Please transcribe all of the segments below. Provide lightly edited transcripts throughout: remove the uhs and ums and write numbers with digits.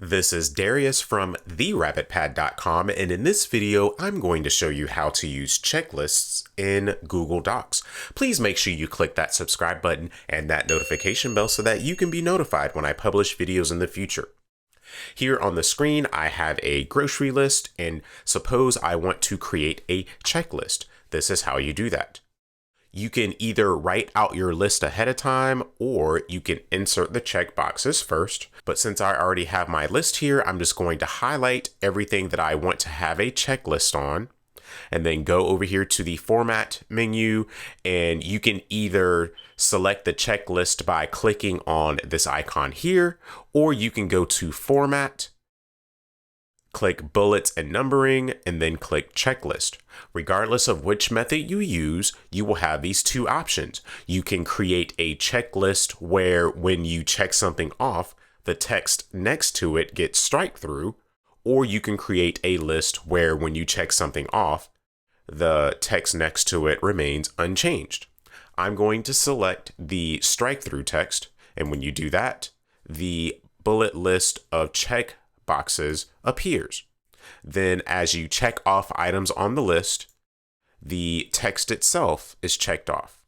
This is Darius from therabbitpad.com, and in this video, I'm going to show you how to use checklists in Google Docs. Please make sure you click that subscribe button and that notification bell so that you can be notified when I publish videos in the future. Here on the screen, I have a grocery list, and suppose I want to create a checklist. This is how you do that. You can either write out your list ahead of time or you can insert the check boxes first. But since I already have my list here, I'm just going to highlight everything that I want to have a checklist on and then go over here to the format menu, and you can either select the checklist by clicking on this icon here, or you can go to format, click bullets and numbering, and then click checklist. Regardless of which method you use, you will have these two options. You can create a checklist where when you check something off, the text next to it gets strike through, or you can create a list where when you check something off, the text next to it remains unchanged. I'm going to select the strike through text, and when you do that, the bullet list of check boxes appears. Then as you check off items on the list, the text itself is checked off.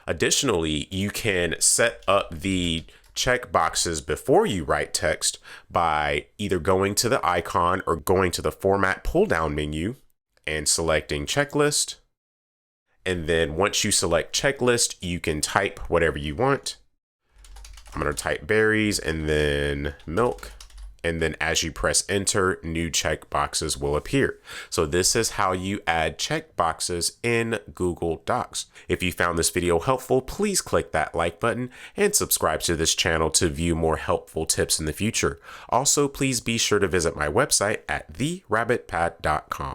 Additionally, you can set up the check boxes before you write text by either going to the icon or going to the format pull down menu and selecting checklist. And then once you select checklist, you can type whatever you want. I'm going to type berries and then milk. And then as you press enter, new check boxes will appear. So this is how you add check boxes in Google Docs. If you found this video helpful, please click that like button and subscribe to this channel to view more helpful tips in the future. Also, please be sure to visit my website at therabbitpad.com.